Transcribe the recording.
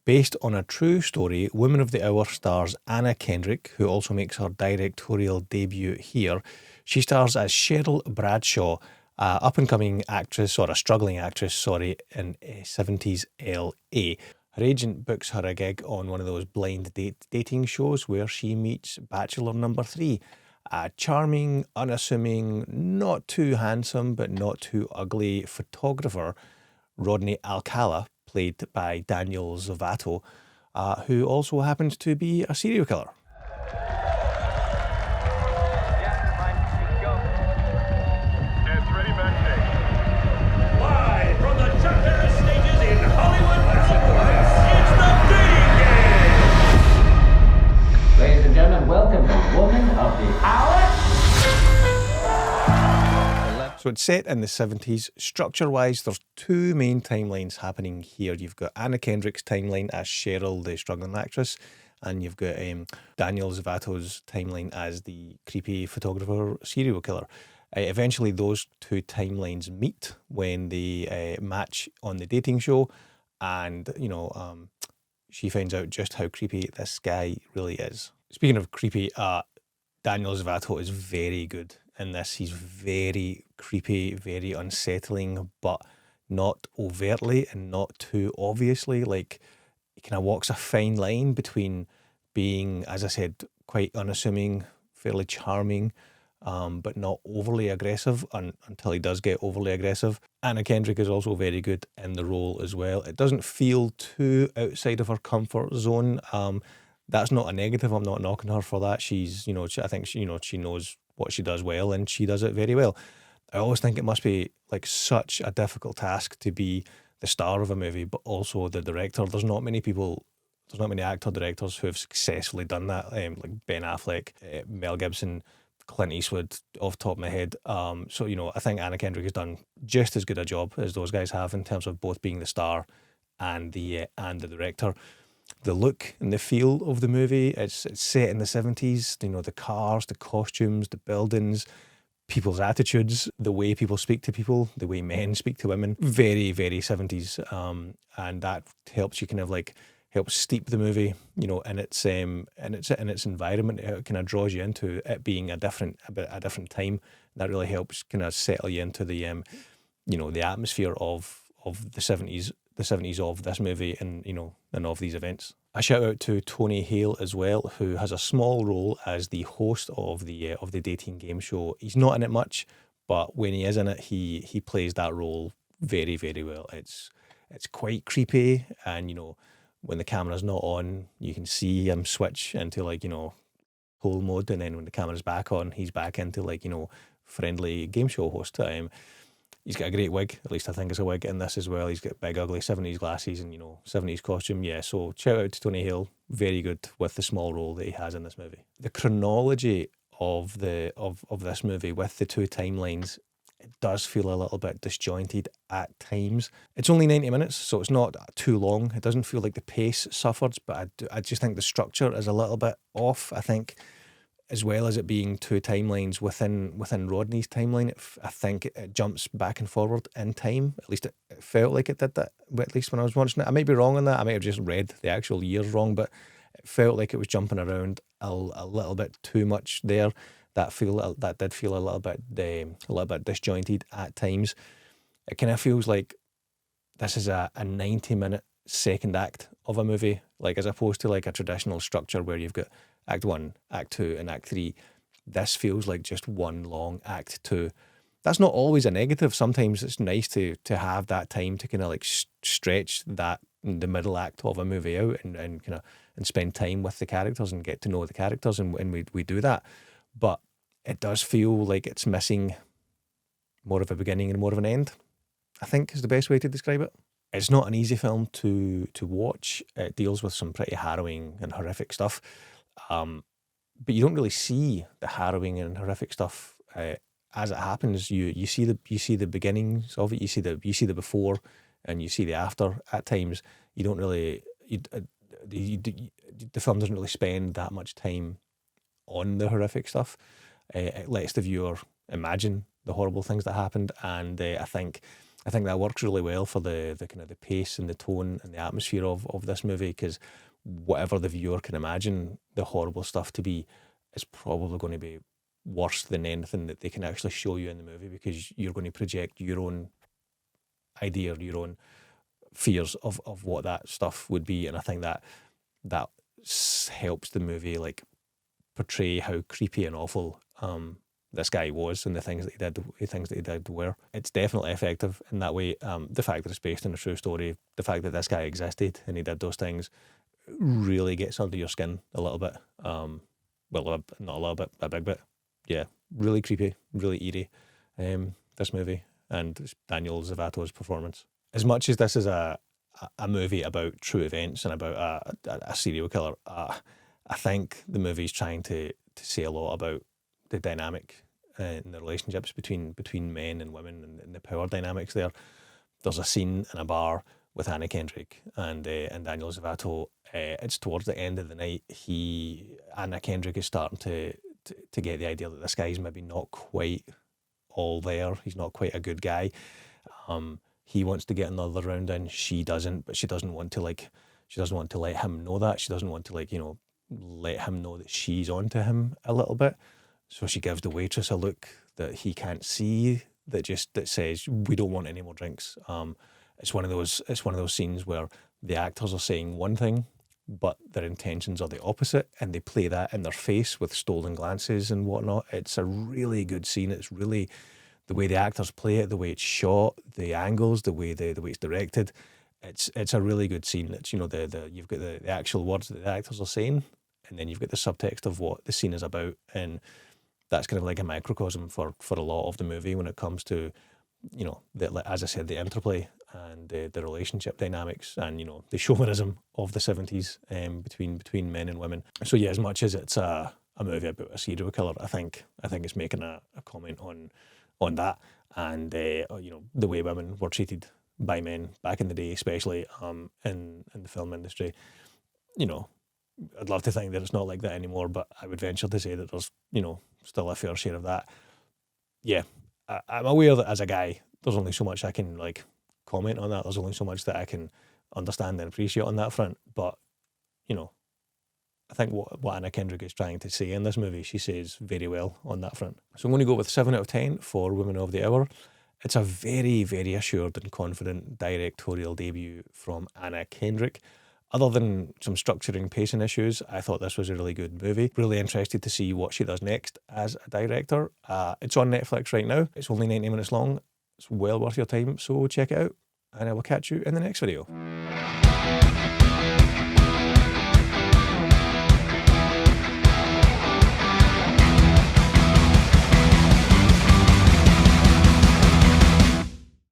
Based on a true story, Woman of the Hour stars Anna Kendrick, who also makes her directorial debut here. She stars as Sheryl Bradshaw, a up-and-coming actress, or a struggling actress, sorry, in 70s LA. Her agent books her a gig on one of those blind dating shows where she meets Bachelor number 3, a charming, unassuming, not too handsome but not too ugly photographer, Rodney Alcala, played by Daniel Zovatto, who also happens to be a serial killer. Live from the Chapter stages in Hollywood, it's the Geek Game! Ladies and gentlemen, welcome to Woman of the Hour. So it's set in the 70s. Structure-wise, there's two main timelines happening here. You've got Anna Kendrick's timeline as Sheryl, the struggling actress, and you've got Daniel Zovatto's timeline as the creepy photographer serial killer. Eventually, those two timelines meet when they match on the dating show, and, she finds out just how creepy this guy really is. Speaking of creepy, Daniel Zovatto is very good in this. He's very creepy, very unsettling, but not overtly and not too obviously. Like, he kind of walks a fine line between being, as I said, quite unassuming, fairly charming, but not overly aggressive until he does get overly aggressive. Anna Kendrick is also very good in the role as well. It doesn't feel too outside of her comfort zone. That's not a negative. I'm not knocking her for that. I think she knows what she does well, and she does it very well. I always think it must be like such a difficult task to be the star of a movie, but also the director. There's not many actor directors who have successfully done that. Like Ben Affleck, Mel Gibson, Clint Eastwood, off the top of my head. I think Anna Kendrick has done just as good a job as those guys have in terms of both being the star and the director. The look and the feel of the movie, it's set in the 70s, the cars, the costumes, the buildings, people's attitudes, the way people speak to people, the way men speak to women, very, very 70s. And that helps you kind of like helps steep the movie, in its environment. It kind of draws you into it being a different time. That really helps kind of settle you into the the atmosphere of the 70s of this movie and of these events. A shout out to Tony Hale as well, who has a small role as the host of the dating game show. He's not in it much, but when he is in it, he plays that role very, very well. It's quite creepy, and when the camera's not on, you can see him switch into whole mode, and then when the camera's back on, he's back into friendly game show host. He's got a great wig, at least I think it's a wig in this as well. He's got big ugly 70s glasses and 70s costume. Yeah, so shout out to Tony Hale, very good with the small role that he has in this movie. The chronology of this movie with the two timelines, it does feel a little bit disjointed at times. It's only 90 minutes, so it's not too long. It doesn't feel like the pace suffers, but I just think the structure is a little bit off. I think, as well as it being two timelines within Rodney's timeline, I think it jumps back and forward in time. At least it felt like it did that, at least when I was watching it. I might be wrong on that. I might have just read the actual years wrong, but it felt like it was jumping around a little bit too much there. That did feel a little bit disjointed at times. It kind of feels like this is a 90-minute second act of a movie, like as opposed to like a traditional structure where you've got Act 1, Act 2, and Act 3. This feels like just one long Act 2. That's not always a negative. Sometimes it's nice to have that time to kind of like stretch the middle act of a movie out and kind of and spend time with the characters and get to know the characters, and we do that. But it does feel like it's missing more of a beginning and more of an end, I think is the best way to describe it. It's not an easy film to watch. It deals with some pretty harrowing and horrific stuff. But you don't really see the harrowing and horrific stuff as it happens. You see the beginnings of it. You see the before, and you see the after. At times, you don't really. The film doesn't really spend that much time on the horrific stuff. It lets the viewer imagine the horrible things that happened, and I think I think that works really well for the kind of the pace and the tone and the atmosphere of this movie, because whatever the viewer can imagine the horrible stuff to be is probably going to be worse than anything that they can actually show you in the movie, because you're going to project your own idea or your own fears of what that stuff would be. And I think that helps the movie like portray how creepy and awful this guy was, and the things that he did were. It's definitely effective in that way. The fact that it's based on a true story, the fact that this guy existed and he did those things, really gets under your skin a little bit. Well, not a little bit, a big bit. Yeah, really creepy, really eerie. This movie, and Daniel Zovatto's performance. As much as this is a movie about true events and about a serial killer, I think the movie's trying to say a lot about the dynamic and the relationships between men and women, and the power dynamics there. There's a scene in a bar with Anna Kendrick and Daniel Zovatto. It's towards the end of the night. Anna Kendrick is starting to get the idea that this guy's maybe not quite all there. He's not quite a good guy. He wants to get another round in. She doesn't, but she doesn't want to let him know that. She doesn't want to let him know that she's onto him a little bit. So she gives the waitress a look that he can't see, that says, "We don't want any more drinks." It's one of those scenes where the actors are saying one thing, but their intentions are the opposite, and they play that in their face with stolen glances and whatnot. It's a really good scene. It's really the way the actors play it, the way it's shot, the angles, the way it's directed. It's a really good scene. It's you've got the actual words that the actors are saying, and then you've got the subtext of what the scene is about, and that's kind of like a microcosm for a lot of the movie when it comes to, as I said, the interplay and the relationship dynamics and, the chauvinism of the 70s between men and women. So yeah, as much as it's a movie about a serial killer, I think it's making a comment on that, and the way women were treated by men back in the day, especially in the film industry. I'd love to think that it's not like that anymore, but I would venture to say that there's, still a fair share of that. Yeah, I'm aware that as a guy, there's only so much I can comment on that. There's only so much that I can understand and appreciate on that front. But, I think what Anna Kendrick is trying to say in this movie, she says very well on that front. So I'm going to go with 7 out of 10 for Women of the Hour. It's a very, very assured and confident directorial debut from Anna Kendrick. Other than some structuring pacing issues, I thought this was a really good movie. Really interested to see what she does next as a director. It's on Netflix right now. It's only 90 minutes long. It's well worth your time, so check it out. And I will catch you in the next video.